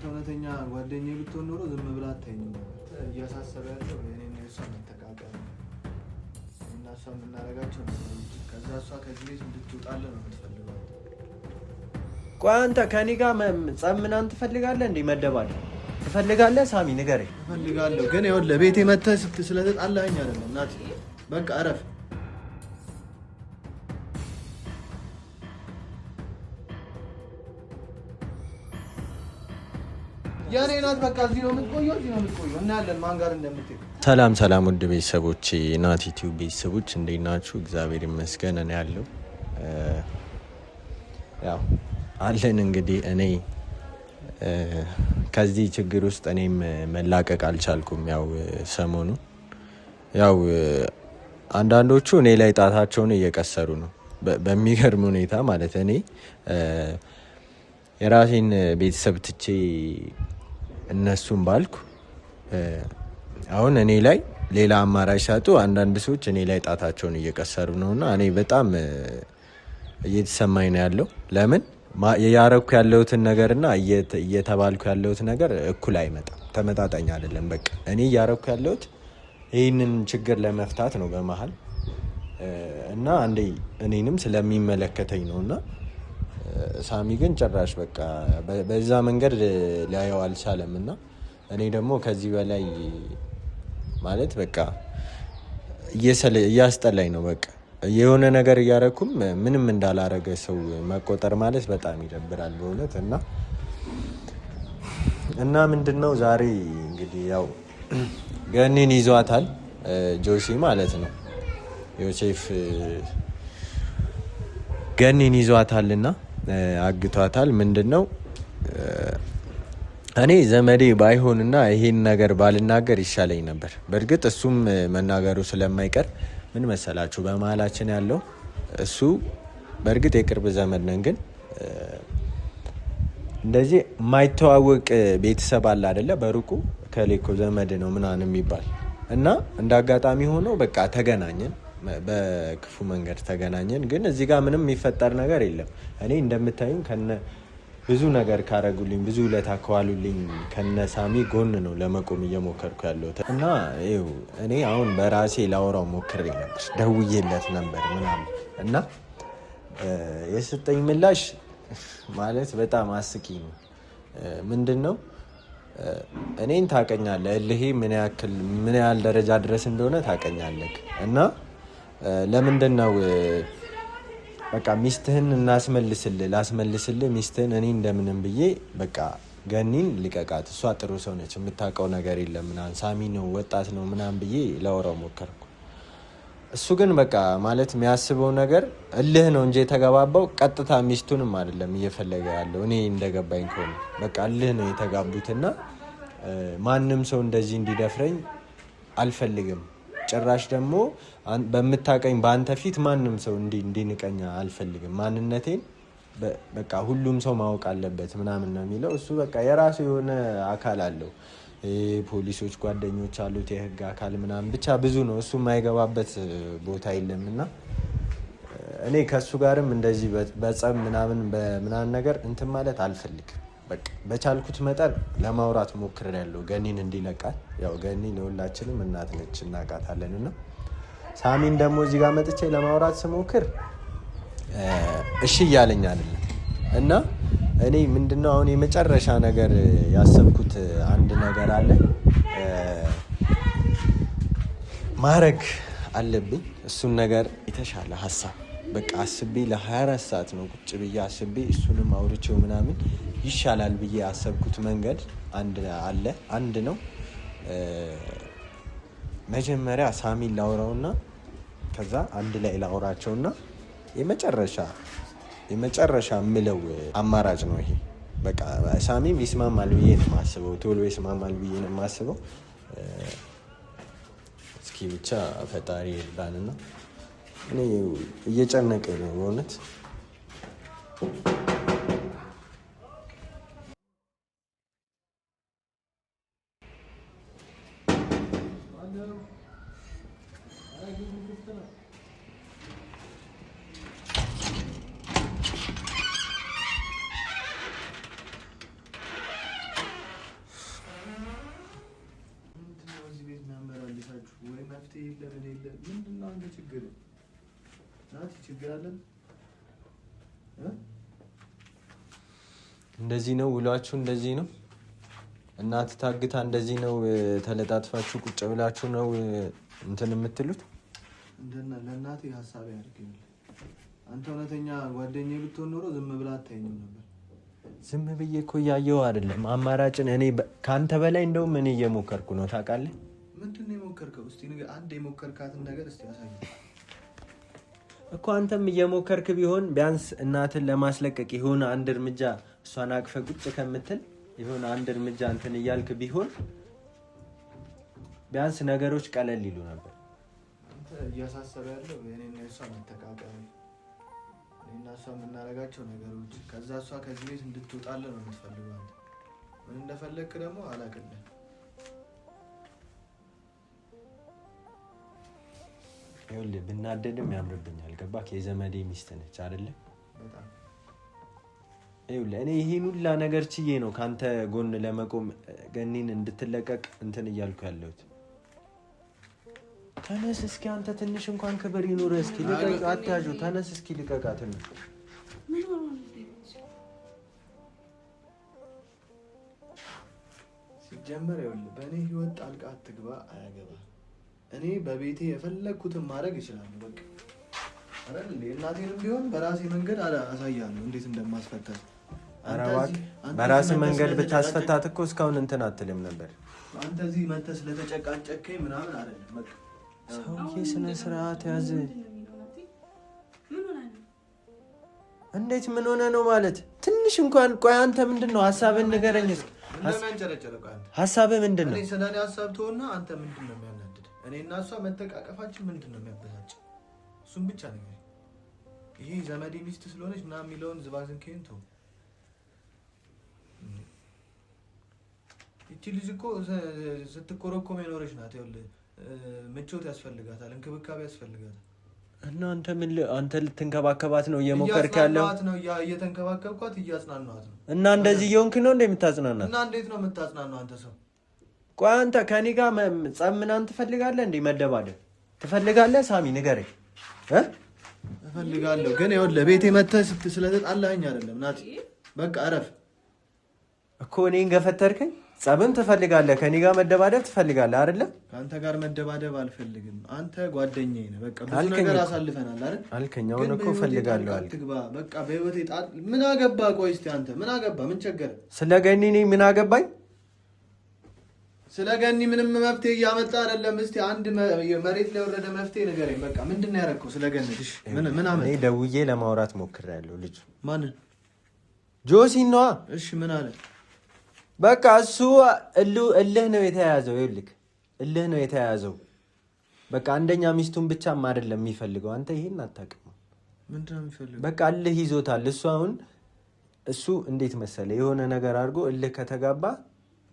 እውነተኛ ጓደኛዬ ብትሆን ኖሮ ዝም ብላ አታይኝም ነበር። እያሳሰበ ያለው የእኔና የእሷ መተቃቀል እና እሷ የምናደርጋቸው ነገሮች፣ ከዛ እሷ ከዚህ ቤት እንድትወጣለን ነው የምትፈልገው። ቆይ አንተ ከኔ ጋር ጸብ ምናምን ትፈልጋለህ እንዴ? መደባደብ ትፈልጋለህ? ሳሚ ንገረኝ። እፈልጋለሁ ግን ይኸውልህ ቤቴ መተህ ስለተጣላኸኝ አይደለም። ናቲ በቃ እረፍ። ያኔ ናት በቃ እዚህ ነው የምትቆየው እናያለን ማን ጋር እንደምትሄድ። ሰላም ውድ ቤተሰቦች፣ ናቲ ቲዩብ ቤተሰቦች እንዴት ናችሁ? እግዚአብሔር ይመስገን እኔ ያለው ያው አለን። እንግዲህ እኔ ከዚህ ችግር ውስጥ እኔም መላቀቅ አልቻልኩም። ያው ሰሞኑ ያው አንዳንዶቹ እኔ ላይ ጣታቸውን እየቀሰሩ ነው በሚገርም ሁኔታ ማለት። እኔ የራሴን ቤተሰብ ትቼ እነሱን ባልኩ አሁን እኔ ላይ ሌላ አማራጭ ሳጡ አንዳንድ ሰዎች እኔ ላይ ጣታቸውን እየቀሰሩ ነውና እኔ በጣም እየተሰማኝ ነው ያለው። ለምን ያረኩ ያለሁትን ነገርና እየተባልኩ ያለሁት ነገር እኩል አይመጣም፣ ተመጣጣኝ አይደለም። በቃ እኔ ያረኩ ያለሁት ይህንን ችግር ለመፍታት ነው በመሀል እና አንዴ እኔንም ስለሚመለከተኝ ነውና ሳሚ ግን ጭራሽ በቃ በዛ መንገድ ሊያየው አልቻለም። እና እኔ ደግሞ ከዚህ በላይ ማለት በቃ እያስጠላኝ ነው። በቃ የሆነ ነገር እያረኩም ምንም እንዳላረገ ሰው መቆጠር ማለት በጣም ይደብራል በእውነት። እና ምንድነው ዛሬ እንግዲህ ያው ገኒን ይዟታል ጆሲ ማለት ነው። ዮሴፍ ገኒን ይዟታልና አግቷታል። ምንድነው እኔ ዘመዴ ባይሆንና ይሄን ነገር ባልናገር ይሻለኝ ነበር። በእርግጥ እሱም መናገሩ ስለማይቀር ምን መሰላችሁ በመሀላችን ያለው እሱ በእርግጥ የቅርብ ዘመድ ነን፣ ግን እንደዚህ የማይተዋወቅ ቤተሰብ አለ አይደለ? በሩቁ ከሌኮ ዘመድ ነው ምናምን የሚባል እና እንደ አጋጣሚ ሆኖ በቃ ተገናኘን፣ በክፉ መንገድ ተገናኘን። ግን እዚህ ጋር ምንም የሚፈጠር ነገር የለም። እኔ እንደምታዩኝ ከነ ብዙ ነገር ካረጉልኝ ብዙ ውለታ ከዋሉልኝ ከነ ሳሚ ጎን ነው ለመቆም እየሞከርኩ ያለሁት። እና ይኸው እኔ አሁን በራሴ ላወራው ሞክሬ ነበር፣ ደውዬለት ነበር ምናምን እና የሰጠኝ ምላሽ ማለት በጣም አስቂኝ ነው። ምንድን ነው እኔን ታውቀኛለህ፣ እልሄ ምን ያህል ደረጃ ድረስ እንደሆነ ታውቀኛለህ እና ለምንድን ነው በቃ ሚስትህን ላስመልስልህ ሚስትህን እኔ እንደምንም ብዬ በቃ ገኒን ልቀቃት፣ እሷ ጥሩ ሰው ነች፣ የምታውቀው ነገር የለም ምናምን፣ ሳሚ ነው ወጣት ነው ምናምን ብዬ ላወራው ሞከርኩ። እሱ ግን በቃ ማለት የሚያስበው ነገር እልህ ነው እንጂ የተገባባው ቀጥታ ሚስቱንም አይደለም እየፈለገ ያለው። እኔ እንደገባኝ ከሆነ በቃ እልህ ነው የተጋቡትና ማንም ሰው እንደዚህ እንዲደፍረኝ አልፈልግም። ጭራሽ ደግሞ በምታቀኝ በአንተ ፊት ማንም ሰው እንዲንቀኛ አልፈልግም። ማንነቴን በቃ ሁሉም ሰው ማወቅ አለበት ምናምን ነው የሚለው እሱ። በቃ የራሱ የሆነ አካል አለው፣ ፖሊሶች ጓደኞች አሉት፣ የህግ አካል ምናምን ብቻ ብዙ ነው። እሱ የማይገባበት ቦታ የለም። እና እኔ ከእሱ ጋርም እንደዚህ በጸብ ምናምን ነገር እንትን ማለት አልፈልግም። በቃ በቻልኩት መጠን ለማውራት ሞክሬያለሁ ገኒን እንዲለቃት። ያው ገኒ ለሁላችንም እናት ነች እናውቃታለን። እና ሳሚን ደግሞ እዚህ ጋር መጥቼ ለማውራት ስሞክር እሺ እያለኝ አይደለም። እና እኔ ምንድነው አሁን የመጨረሻ ነገር ያሰብኩት አንድ ነገር አለ ማድረግ አለብኝ። እሱን ነገር የተሻለ ሀሳብ በቃ አስቤ ለ24 ሰዓት ነው ቁጭ ብዬ አስቤ እሱንም አውርቼው ምናምን ይሻላል ብዬ ያሰብኩት መንገድ አንድ ነው። መጀመሪያ ሳሚን ላውራውና ከዛ አንድ ላይ ላውራቸውና የመጨረሻ ምለው አማራጭ ነው ይሄ። በቃ ሳሚም ይስማማል ብዬ ነው የማስበው፣ ቶሎ ይስማማል ብዬ ነው የማስበው። እስኪ ብቻ ፈጣሪ ይርዳንና እኔ እየጨነቀኝ ነው በእውነት። ችግር አለን። እንደዚህ ነው ውሏችሁ፣ እንደዚህ ነው እናት ታግታ፣ እንደዚህ ነው ተለጣጥፋችሁ ቁጭ ብላችሁ ነው እንትን የምትሉት። ለእናቴ ሀሳብ ያድርግልኝ። አንተ እውነተኛ ጓደኛዬ ብትሆን ኖሮ ዝም ብላ አታየኝም ነበር። ዝም ብዬ እኮ እያየሁ አይደለም አማራጭን። እኔ ከአንተ በላይ እንደውም እኔ እየሞከርኩ ነው ታውቃለህ። ምንድን ነው የሞከርከው? እስቲ አንድ የሞከርካትን ነገር እስቲ ያሳየኝ እኮ። አንተም እየሞከርክ ቢሆን ቢያንስ እናትን ለማስለቀቅ የሆነ አንድ እርምጃ እሷን አቅፈ ቁጭ ከምትል የሆነ አንድ እርምጃ እንትን እያልክ ቢሆን ቢያንስ ነገሮች ቀለል ይሉ ነበር። አንተ እያሳሰበ ያለው የኔና የእሷ መተቃቀም፣ እኔና እሷ የምናደርጋቸው ነገሮች፣ ከዛ እሷ ከዚህ ቤት እንድትወጣለ ነው የምትፈልገው። አንተ ምን እንደፈለግክ ደግሞ አላውቅልህ። ይኸውልህ ብናደድም ያምርብኛል። ገባክ? የዘመዴ ሚስት ነች አይደለ? በጣም ይኸውልህ እኔ ይሄን ሁላ ነገር ችዬ ነው ካንተ ጎን ለመቆም ገኒን እንድትለቀቅ እንትን እያልኩ ያለሁት። ተነስ እስኪ አንተ ትንሽ እንኳን ክብር ይኑር። እስኪ ልቀቅ፣ አታዡ። ተነስ እስኪ ልቀቃት ነው። ሲጀመር ይኸውልህ በእኔ ህይወት ጣልቃ አትግባ፣ አያገባ። እኔ በቤቴ የፈለግኩትን ማድረግ እችላለሁ። በቃ አይደል እንዴ? እናቴንም ቢሆን በራሴ መንገድ አሳያለሁ እንዴት እንደማስፈታት። በራስህ መንገድ ብታስፈታት እኮ እስካሁን እንትን አትልም ነበር። አንተ እዚህ መተህ ስለተጨቃጨከኝ ምናምን አይደለም። በቃ ሰውዬ ስነ ስርዓት ያዝ። እንዴት ምን ሆነ ነው ማለት? ትንሽ እንኳን ቆይ፣ አንተ ምንድን ነው ሀሳብህን ንገረኝ እስኪ። ሀሳብህ ምንድን ነው? ስለ እኔ ሀሳብ ተውና፣ አንተ ምንድን ነው የሚያናድድ? እኔ እና እሷ መተቃቀፋችን ምንድን ነው የሚያበሳጭ? እሱም ብቻ ነገር ይሄ ዘመዴ ሚስት ስለሆነች ምናምን የሚለውን ዝባዝን ከንቱ። ይቺ ልጅ እኮ ስትኮረኮም የኖረች ናት። ይኸውልህ ምቾት ያስፈልጋታል፣ እንክብካቤ ያስፈልጋታል። እና አንተ ልትንከባከባት ነው እየሞከርክ ያለው? ነው እየተንከባከብኳት እያጽናናት ነው። እና እንደዚህ እየሆንክ ነው እንደ የምታጽናናት? እና እንዴት ነው የምታጽናናው አንተ ሰው? ቆይ አንተ ከኔ ጋር ጸብ ምናምን ትፈልጋለህ እንዴ? መደባደብ ትፈልጋለህ? ሳሚ ንገረኝ። እፈልጋለሁ ግን ይኸውልህ ቤቴ መተህ ስለተጣላኸኝ አይደለም። ናቲ በቃ እረፍ እኮ። እኔን ገፈተርከኝ። ጸብም ትፈልጋለህ፣ ከኔ ጋር መደባደብ ትፈልጋለህ አይደለ? ከአንተ ጋር መደባደብ አልፈልግም። አንተ ጓደኛዬ ነህ። በቃ ብዙ ነገር አሳልፈናል አይደል? አልከኝ። አሁን እኮ እፈልጋለሁ አልክ። በቃ በህይወቴ ምን አገባ? ቆይ እስኪ አንተ ምን አገባ? ምን ቸገረ? ስለ ገኒ እኔ ምን አገባኝ? ስለ ገኒ ምንም መፍትሄ እያመጣ አይደለም። እስቲ አንድ መሬት ላይ ወረደ መፍትሄ ንገረኝ። በቃ ምንድን ነው ያደረከው? ስለ ገኒ ምን አመጣ? እኔ ደውዬ ለማውራት ሞክሬያለሁ። ልጁ ማንን? ጆሲን ነዋ። እሺ ምን አለ? በቃ እሱ እልህ ነው የተያያዘው። ይኸውልህ እልህ ነው የተያያዘው። በቃ አንደኛ ሚስቱን ብቻም አይደለም የሚፈልገው። አንተ ይሄን አታውቅም። ምንድን ነው የሚፈልገው? በቃ እልህ ይዞታል። እሱ እንዴት መሰለ የሆነ ነገር አድርጎ እልህ ከተጋባ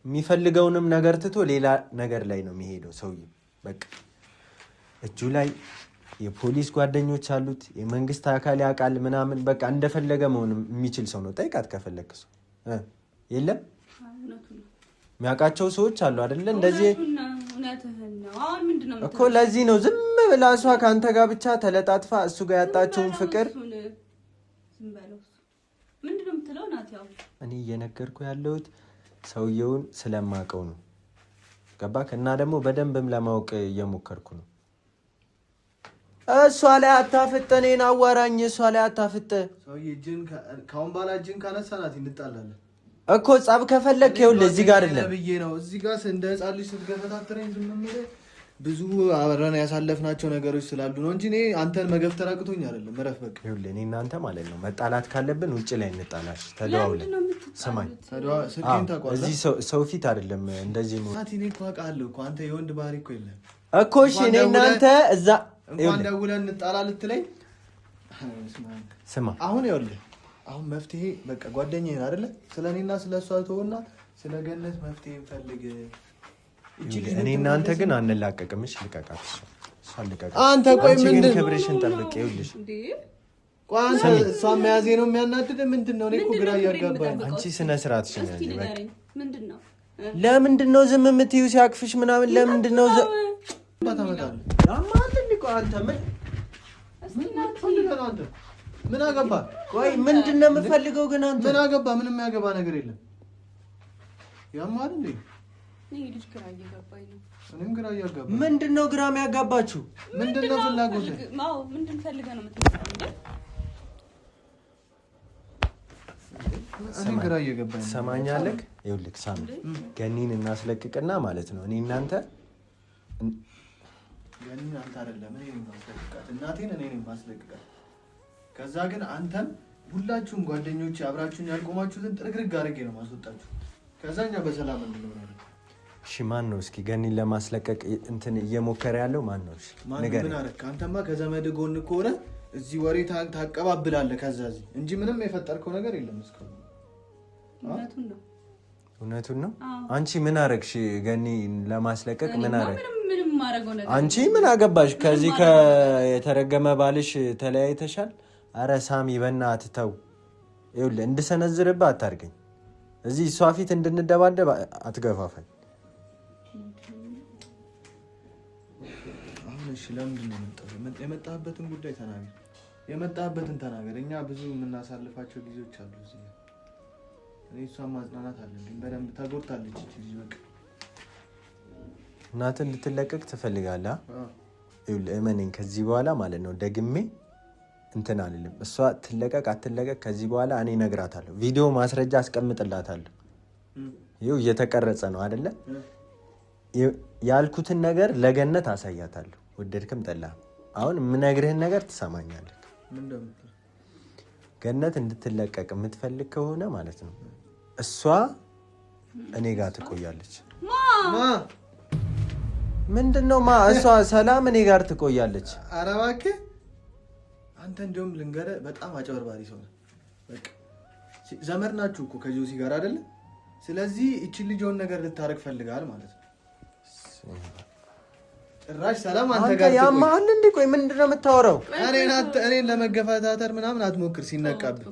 የሚፈልገውንም ነገር ትቶ ሌላ ነገር ላይ ነው የሚሄደው ሰውዬው። በቃ እጁ ላይ የፖሊስ ጓደኞች አሉት፣ የመንግስት አካል ያውቃል ምናምን። በቃ እንደፈለገ መሆን የሚችል ሰው ነው። ጠይቃት ከፈለግ ሰው የለም የሚያውቃቸው ሰዎች አሉ አይደለ? እንደዚህ እኮ ለዚህ ነው ዝም ብላ እሷ ከአንተ ጋር ብቻ ተለጣጥፋ እሱ ጋር ያጣቸውን ፍቅር እኔ እየነገርኩ ያለሁት ሰውየውን ስለማውቀው ነው። ገባክ? እና ደግሞ በደንብም ለማወቅ እየሞከርኩ ነው። እሷ ላይ አታፍጥ፣ እኔን አዋራኝ። እሷ ላይ አታፍጥ። ሰውዬ ከአሁን በኋላ እጅን ካነሳናት እንጣላለን እኮ። ጸብ ከፈለክ ይኸውልህ እዚህ ጋር አይደለም ብዬ ነው እዚህ ጋር እንደ ህፃን ልጅ ስትገፈታተረኝ ዝም የምልህ ብዙ አብረን ያሳለፍናቸው ነገሮች ስላሉ ነው እንጂ እኔ አንተን መገፍተር አቅቶኝ አይደለም። እረፍ በቃ። ይኸውልህ እኔ እናንተ ማለት ነው መጣላት ካለብን ውጭ ላይ እንጣላሽ። ተደዋውለን ስማኝ፣ እዚህ ሰው ፊት አይደለም እንደዚህ ነው። እኔ እኮ አውቃለሁ እኮ አንተ የወንድ ባህሪ እኮ የለም እኮ። እሺ እኔ እናንተ እዛ እንኳን ደውለን እንጣላ ልትለኝ ስማ። አሁን ይኸውልህ አሁን መፍትሄ በቃ ጓደኛዬ ነህ አይደለ? ስለ እኔና ስለ እሷ ተውና ስለ ገነት መፍትሄ እንፈልግ። እኔ እናንተ ግን አንላቀቅም። እሺ ልቀቃት፣ እሷ ልቀቃት። አንተ ቆይ ምንድን ነው ክብርሽን ጠብቅ። ይኸውልሽ ቆይ አንተ እሷ መያዜ ነው የሚያናድድ? ምንድን ነው? እኔ እኮ ግራ እያጋባኝ። አንቺ ስነ ስርዓት ሽኛል። በቃ ለምንድን ነው ዝም የምትይው? ሲያቅፍሽ ምናምን ለምንድን ነው ታመጣለህ? አንተ ምን ምን አገባ? ቆይ ምንድነው የምፈልገው ግን አንተ? ምን አገባ? ምንም የሚያገባ ነገር የለም። ያማል እንዴ? ልጅ ግራ እየገባኝ ነው። እኔም ግራ እያጋባኝ። ምንድነው ግራ የሚያጋባችሁ? ምንድነው ፍላጎት? ምንድን ፈልገህ ነው የምትፈልገው? እኔ ግራ እየገባኝ። ሰማኛለህ? ይኸውልህ ሳሚ፣ ገኒን እናስለቅቅና ማለት ነው እኔ እናንተ ገኒን አንተ አይደለም እኔ ነኝ ማስለቅቃት፣ እናቴን እኔ ነኝ ማስለቅቃት። ከዛ ግን አንተም ሁላችሁም ጓደኞቼ አብራችሁኝ ያልቆማችሁትን ጥርግርግ አድርጌ ነው ማስወጣችሁ። ከዛኛ በሰላም እንኖራለን። እሺ ማን ነው እስኪ ገኒን ለማስለቀቅ እንትን እየሞከረ ያለው ማን ነው? እሺ ነገር ምን አደረክ? አንተማ ከዘመድ ጎን ከሆነ እዚህ ወሬ ታቀባብላለህ ከዛ እዚህ እንጂ ምንም የፈጠርከው ነገር የለም እስካሁን። እውነቱን ነው። አንቺ ምን አረግሽ? ገኒን ለማስለቀቅ ምን አረግ? ምንም ማረገው ነገር አንቺ ምን አገባሽ? ከዚህ የተረገመ ባልሽ ተለያይተሻል። አረ ሳሚ በእናትህ ተው። ይኸውልህ እንድሰነዝርብህ አታርገኝ። እዚህ እሷ ፊት እንድንደባደብ አትገፋፋኝ። አሁን እሺ ለምንድን ነው የመጣው? የመጣህበትን ጉዳይ ተናገር። የመጣህበትን ተናገር። እኛ ብዙ የምናሳልፋቸው ጊዜዎች አሉ እዚህ። እኔ እሷን ማጽናናት አለብኝ። በደንብ ተጎድታለች እዚህ። በቃ እናትህ እንድትለቀቅ ትፈልጋለህ? ይኸውልህ እመነኝ፣ ከዚህ በኋላ ማለት ነው ደግሜ እንትን አልልም። እሷ ትለቀቅ አትለቀቅ ከዚህ በኋላ እኔ እነግራታለሁ። ቪዲዮ ማስረጃ አስቀምጥላታለሁ። ይኸው እየተቀረጸ ነው አይደለ? ያልኩትን ነገር ለገነት አሳያታለሁ። ወደድክም ጠላህም አሁን የምነግርህን ነገር ትሰማኛለህ። ገነት እንድትለቀቅ የምትፈልግ ከሆነ ማለት ነው እሷ እኔ ጋር ትቆያለች። ምንድነው እሷ ሰላም እኔ ጋር ትቆያለች። ኧረ እባክህ አንተ እንደውም ልንገርህ በጣም አጨበርባሪ ሰው ነህ። በቃ ዘመድ ናችሁ እኮ ከጆሲ ጋር አይደለ? ስለዚህ እቺ ልጅ የሆነ ነገር ልታረግ ፈልጋል ማለት ነው። ጭራሽ ሰላም አንተ ጋር ያማል እንዴ? ቆይ ምንድነው የምታወራው? እኔን ለመገፋታተር ምናምን አትሞክር ሲነቃብህ።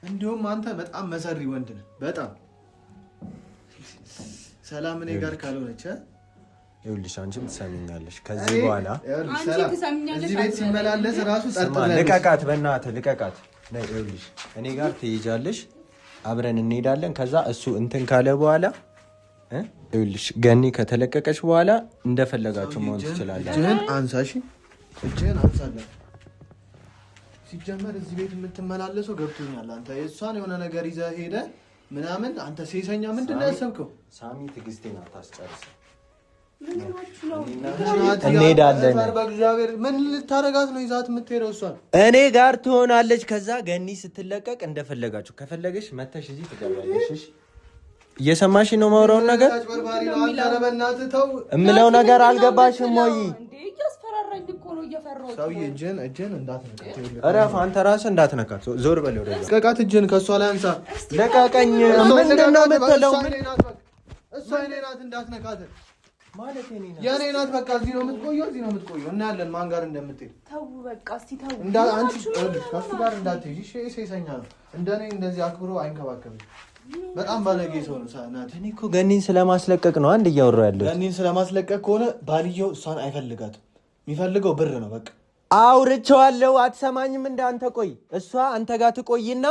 እንዲሁም አንተ በጣም መሰሪ ወንድ ነህ። በጣም ሰላም እኔ ጋር ካልሆነች ይኸውልሽ አንቺም ትሰሚኛለሽ። ከዚህ በኋላ እዚህ ቤት ሲመላለስ ራሱ ጠርጥረህ ልቀቃት፣ በእናትህ ልቀቃት። ነይ ይኸውልሽ እኔ ጋር ትይዣለሽ፣ አብረን እንሄዳለን። ከዛ እሱ እንትን ካለ በኋላ ይኸውልሽ ገኒ ከተለቀቀች በኋላ እንደፈለጋችሁ መሆን ትችላላችሁ። እጅህን አንሳ፣ እሺ እጅህን አንሳለን። ሲጀመር እዚህ ቤት የምትመላለሰው ገብቶኛል። አንተ የእሷን የሆነ ነገር ይዘህ ሄደህ ምናምን አንተ ሴሰኛ ምንድን ነው ያሰብከው? ሳሚ ትዕግስቴን አታስጨርስ። እንሄዳለን። በእግዚአብሔር ምን ልታረጋት ነው ይዛት የምትሄደው? እሷን እኔ ጋር ትሆናለች። ከዛ ገኒ ስትለቀቅ እንደፈለጋችሁ ከፈለገሽ መተሽ እዚህ ትገባለሽ። እየሰማሽ ነው የማወራውን ነገር? እምለው ነገር አልገባሽም ወይ? ሰውዬ እጅን እንዳትነካት። እረፍ አንተ ራስህ እንዳትነካት። ዞር በል ወደ እዛ። ልቀቃት፣ እጅን ከእሷ ላይ አንሳ። ልቀቀኝ። ምንድን ነው የምትለው? እሷ የእኔ ናት እንዳትነካት። የእኔ ናት። በቃ እዚህ ነው የምትቆየው። እናያለን ማን ጋር እንደምትሄድ። ተው በቃ እስቲ ተው። አንቺ ከእሱ ጋር እንዳትሄጂ። ሴሰኛ ነው። እንደኔ እንደዚህ አክብሮ አይንከባከብም። በጣም ባለጌ ሰው ነው። ናት። እኔ እኮ ገኒን ስለማስለቀቅ ነው አንድ እያወራሁ ያለሁት። ገኒን ስለማስለቀቅ ከሆነ ባልየው እሷን አይፈልጋትም። የሚፈልገው ብር ነው። በቃ አውርቼዋለሁ። አትሰማኝም? እንደ አንተ ቆይ፣ እሷ አንተ ጋር ትቆይና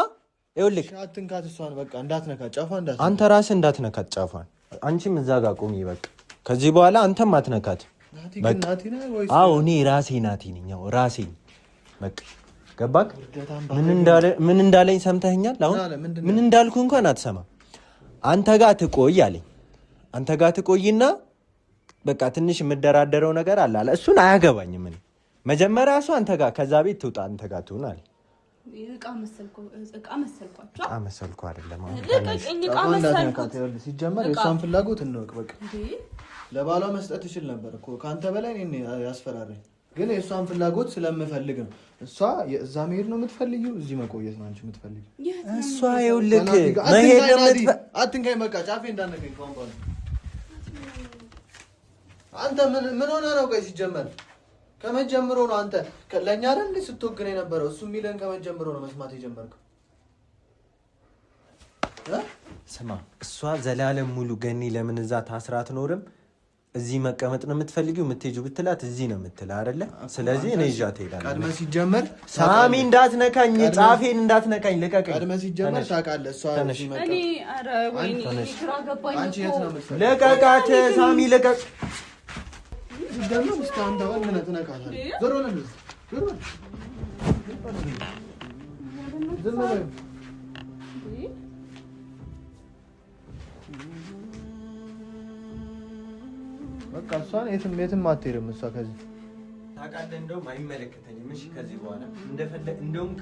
ይኸውልህ፣ አትንካት። እሷን በቃ እንዳትነካት፣ ጫፏን እንዳትነካት። አንተ ራስህ እንዳትነካት ጫፏን። አንቺም እዛ ጋር ቁሚ። በቃ ከዚህ በኋላ አንተም አትነካት። አዎ እኔ ራሴ ናቲ ነኝ። ራሴ በቃ ገባክ? ምን እንዳለኝ ሰምተኸኛል? አሁን ምን እንዳልኩ እንኳን አትሰማም። አንተ ጋር ትቆይ አለኝ። አንተ ጋር ትቆይና በቃ ትንሽ የምደራደረው ነገር አለ። እሱን አያገባኝም። እኔ መጀመሪያ እሱ አንተ ጋር ከዛ ቤት ትውጣ፣ አንተ ጋር ትሆን አለኝ። እቃ መሰልኩ አይደለም። ሲጀመር የእሷን ፍላጎት እንወቅ። በቃ ለባሏ መስጠት ትችል ነበር እኮ ከአንተ በላይ እኔን ያስፈራረኝ። ግን የእሷን ፍላጎት ስለምፈልግ ነው። እሷ እዛ መሄድ ነው የምትፈልጊው፣ እዚህ መቆየት ነው አንቺ የምትፈልጊው። እሷ ይኸውልህ መሄድ ነው አትንካኝ። በቃ ጫፌ እንዳነገኝ ከሆን በኋላ አንተ ምን ሆነ ነው? ቆይ ሲጀመር ከመጀመሩ ነው አንተ ለእኛ አይደል እንዴ ስትወግን የነበረው? እሱ የሚለን ከመጀመሩ ነው መስማት የጀመርከው። ስማ እሷ ዘላለም ሙሉ ገኒ ለምን እዛ ታስራ አትኖርም? እዚህ መቀመጥ ነው የምትፈልጊው የምትሄጂው ብትላት እዚህ ነው የምትለው አይደለ? ስለዚህ እኔ ይዣት እሄዳለሁ። ቀድመህ ሲጀመር ሳሚ እንዳትነካኝ፣ ጻፌን እንዳትነካኝ፣ ልቀቀኝ። ቀድመህ ሲጀመር ታውቃለህ። እሷ እዚህ መጣ። እኔ ኧረ ወይኔ ግራ ገባኝ አንቺ የት ነው የምትፈልጊው? ልቀቃት ሳሚ ልቀቅ። ሲጀመር እስከ አንተ ወንድ ነህ ትነካታለህ። ዞር በል እንደዚህ ዞር በል ዝም በል። በቃ እሷን የትም አትሄድም። እሷ ከዚህ ታውቃለህ፣ እንደውም አይመለከተኝም። እሺ ከዚህ በኋላ እንደፈለግ እንደውም